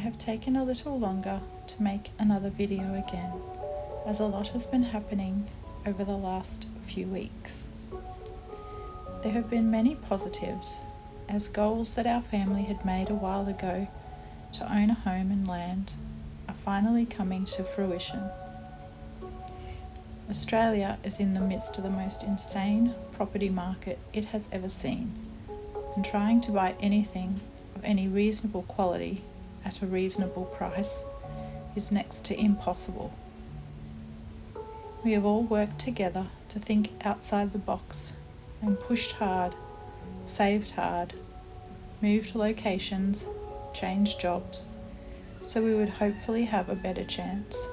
have taken a little longer to make another video again, as a lot has been happening over the last few weeks. There have been many positives, as goals that our family had made a while ago to own a home and land are finally coming to fruition. Australia is in the midst of the most insane property market it has ever seen, and trying to buy anything of any reasonable quality at a reasonable price is next to impossible. We have all worked together to think outside the box and pushed hard, saved hard, moved locations, changed jobs, so we would hopefully have a better chance.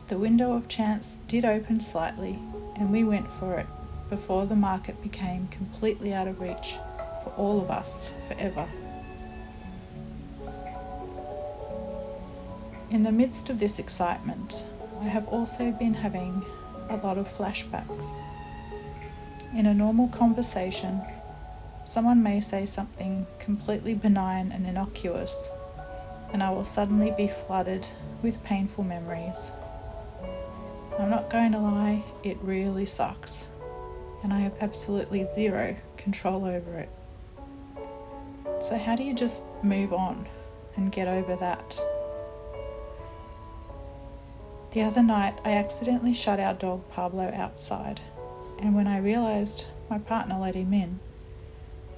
The window of chance did open slightly, and we went for it before the market became completely out of reach for all of us forever. In the midst of this excitement, I have also been having a lot of flashbacks. In a normal conversation, someone may say something completely benign and innocuous, and I will suddenly be flooded with painful memories. I'm not going to lie, it really sucks, and I have absolutely zero control over it. So how do you just move on and get over that? The other night, I accidentally shut our dog Pablo outside, and when I realised, my partner let him in.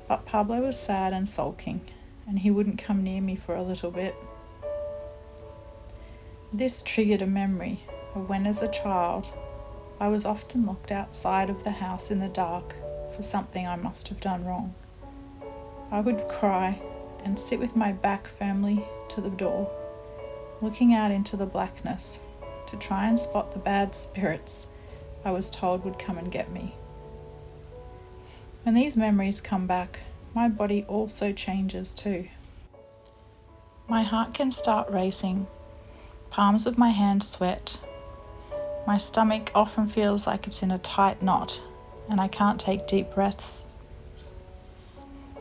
But Pablo was sad and sulking, and he wouldn't come near me for a little bit. This triggered a memory of when, as a child, I was often locked outside of the house in the dark for something I must have done wrong. I would cry and sit with my back firmly to the door, looking out into the blackness to try and spot the bad spirits I was told would come and get me. When these memories come back, my body also changes too. My heart can start racing, palms of my hands sweat, my stomach often feels like it's in a tight knot, and I can't take deep breaths.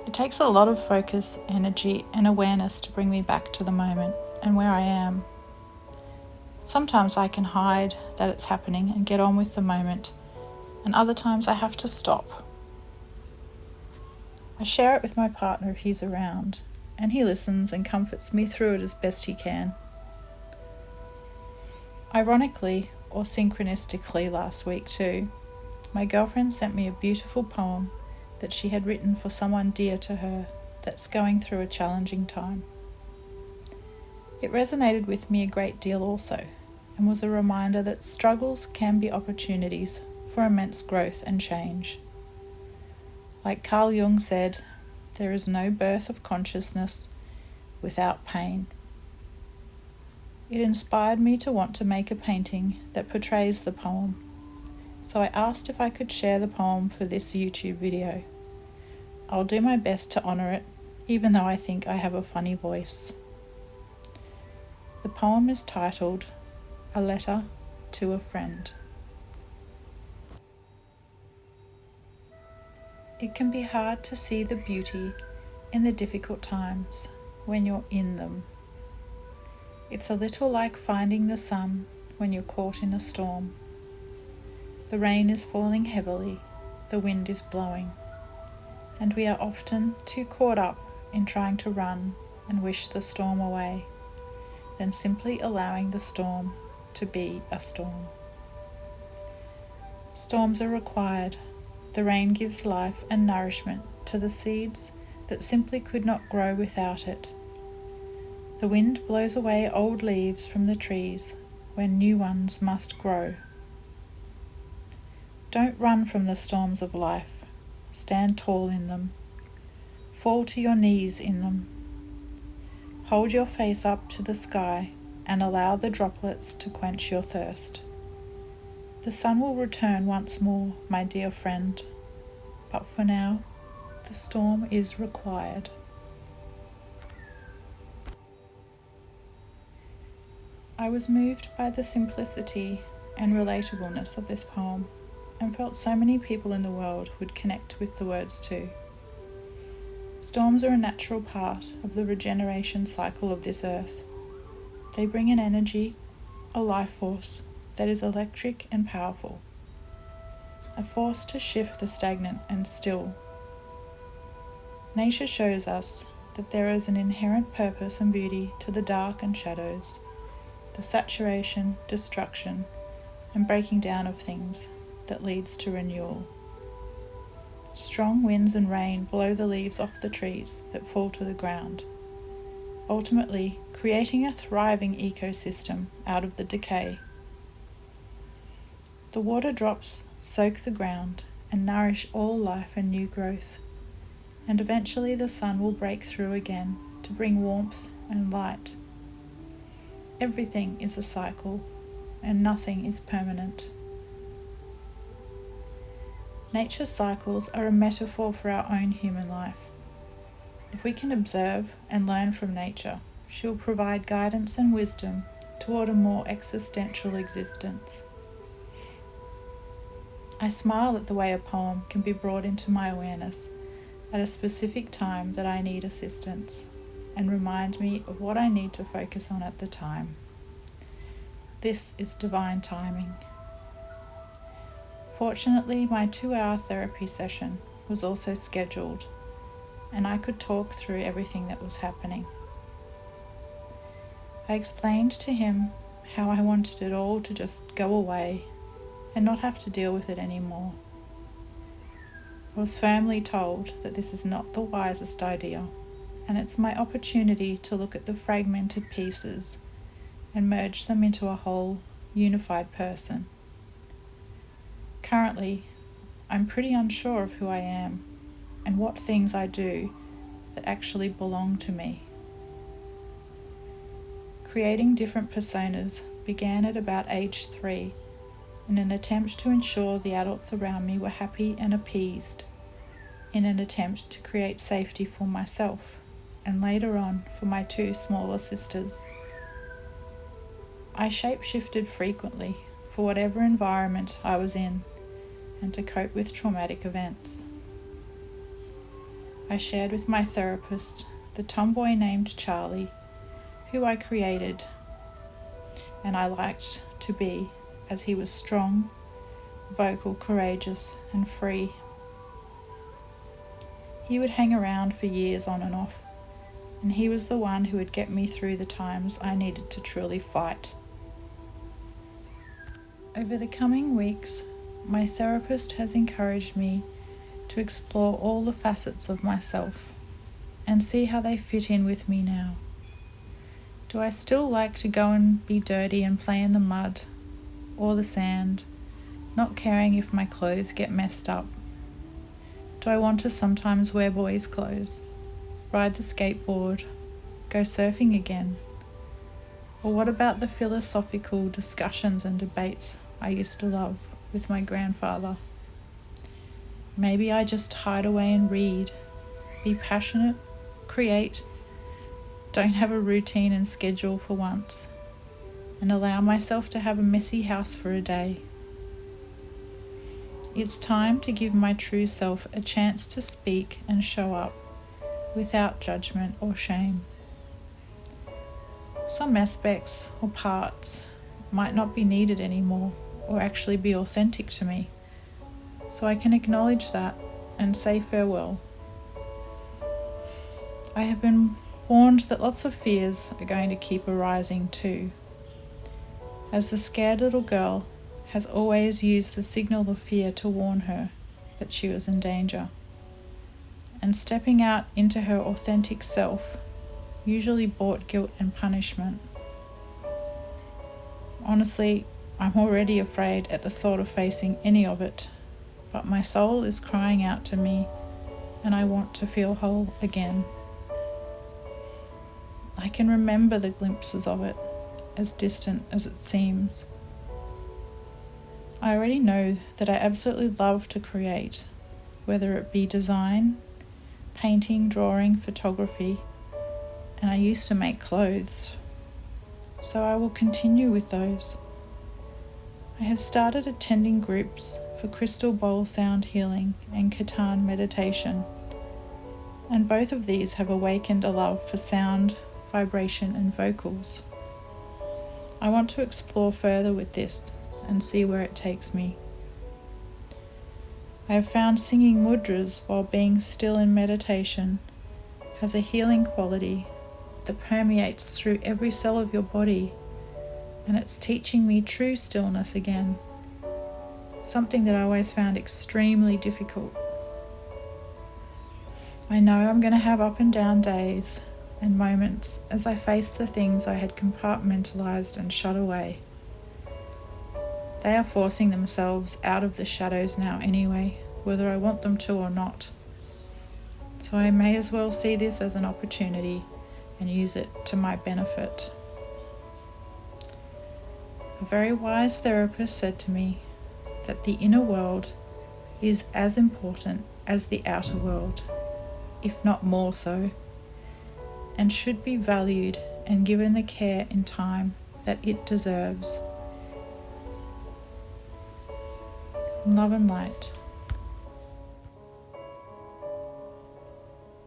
It takes a lot of focus, energy, and awareness to bring me back to the moment and where I am. Sometimes I can hide that it's happening and get on with the moment, and other times I have to stop. I share it with my partner if he's around, and he listens and comforts me through it as best he can. Ironically, or synchronistically last week too, my girlfriend sent me a beautiful poem that she had written for someone dear to her that's going through a challenging time. It resonated with me a great deal also, and was a reminder that struggles can be opportunities for immense growth and change. Like Carl Jung said, there is no birth of consciousness without pain. It inspired me to want to make a painting that portrays the poem, so I asked if I could share the poem for this YouTube video. I'll do my best to honour it, even though I think I have a funny voice. The poem is titled, A Letter to a Friend. It can be hard to see the beauty in the difficult times when you're in them. It's a little like finding the sun when you're caught in a storm. The rain is falling heavily, the wind is blowing, and we are often too caught up in trying to run and wish the storm away, than simply allowing the storm to be a storm. Storms are required. The rain gives life and nourishment to the seeds that simply could not grow without it. The wind blows away old leaves from the trees when new ones must grow. Don't run from the storms of life. Stand tall in them. Fall to your knees in them. Hold your face up to the sky and allow the droplets to quench your thirst. The sun will return once more, my dear friend, but for now, the storm is required. I was moved by the simplicity and relatableness of this poem, and felt so many people in the world would connect with the words too. Storms are a natural part of the regeneration cycle of this earth. They bring an energy, a life force that is electric and powerful, a force to shift the stagnant and still. Nature shows us that there is an inherent purpose and beauty to the dark and shadows, the saturation, destruction, and breaking down of things that leads to renewal. Strong winds and rain blow the leaves off the trees that fall to the ground, ultimately creating a thriving ecosystem out of the decay. The water drops soak the ground and nourish all life and new growth, and eventually the sun will break through again to bring warmth and light. Everything is a cycle, and nothing is permanent. Nature's cycles are a metaphor for our own human life. If we can observe and learn from nature, she will provide guidance and wisdom toward a more existential existence. I smile at the way a poem can be brought into my awareness at a specific time that I need assistance, and remind me of what I need to focus on at the time. This is divine timing. Fortunately, my 2-hour therapy session was also scheduled, and I could talk through everything that was happening. I explained to him how I wanted it all to just go away and not have to deal with it anymore. I was firmly told that this is not the wisest idea, and it's my opportunity to look at the fragmented pieces and merge them into a whole, unified person. Currently, I'm pretty unsure of who I am and what things I do that actually belong to me. Creating different personas began at about age 3 in an attempt to ensure the adults around me were happy and appeased, in an attempt to create safety for myself and later on for my 2 smaller sisters. I shape-shifted frequently for whatever environment I was in and to cope with traumatic events. I shared with my therapist the tomboy named Charlie, who I created and I liked to be, as he was strong, vocal, courageous, and free. He would hang around for years on and off, and he was the one who would get me through the times I needed to truly fight. Over the coming weeks, my therapist has encouraged me to explore all the facets of myself and see how they fit in with me now. Do I still like to go and be dirty and play in the mud or the sand, not caring if my clothes get messed up? Do I want to sometimes wear boys' clothes, ride the skateboard, go surfing again? Or what about the philosophical discussions and debates I used to love with my grandfather? Maybe I just hide away and read, be passionate, create, don't have a routine and schedule for once, and allow myself to have a messy house for a day. It's time to give my true self a chance to speak and show up without judgment or shame. Some aspects or parts might not be needed anymore or actually be authentic to me, so I can acknowledge that and say farewell. I have been warned that lots of fears are going to keep arising too, as the scared little girl has always used the signal of fear to warn her that she was in danger, and stepping out into her authentic self usually brought guilt and punishment. Honestly, I'm already afraid at the thought of facing any of it, but my soul is crying out to me and I want to feel whole again. I can remember the glimpses of it, as distant as it seems. I already know that I absolutely love to create, whether it be design, painting, drawing, photography, and I used to make clothes, so I will continue with those. I have started attending groups for crystal bowl sound healing and Kirtan meditation. And both of these have awakened a love for sound, vibration, and vocals. I want to explore further with this and see where it takes me. I have found singing mudras while being still in meditation has a healing quality that permeates through every cell of your body, and it's teaching me true stillness again, something that I always found extremely difficult. I know I'm going to have up and down days and moments as I face the things I had compartmentalized and shut away. They are forcing themselves out of the shadows now anyway, whether I want them to or not. So I may as well see this as an opportunity and use it to my benefit. A very wise therapist said to me that the inner world is as important as the outer world, if not more so, and should be valued and given the care and time that it deserves. Love and light.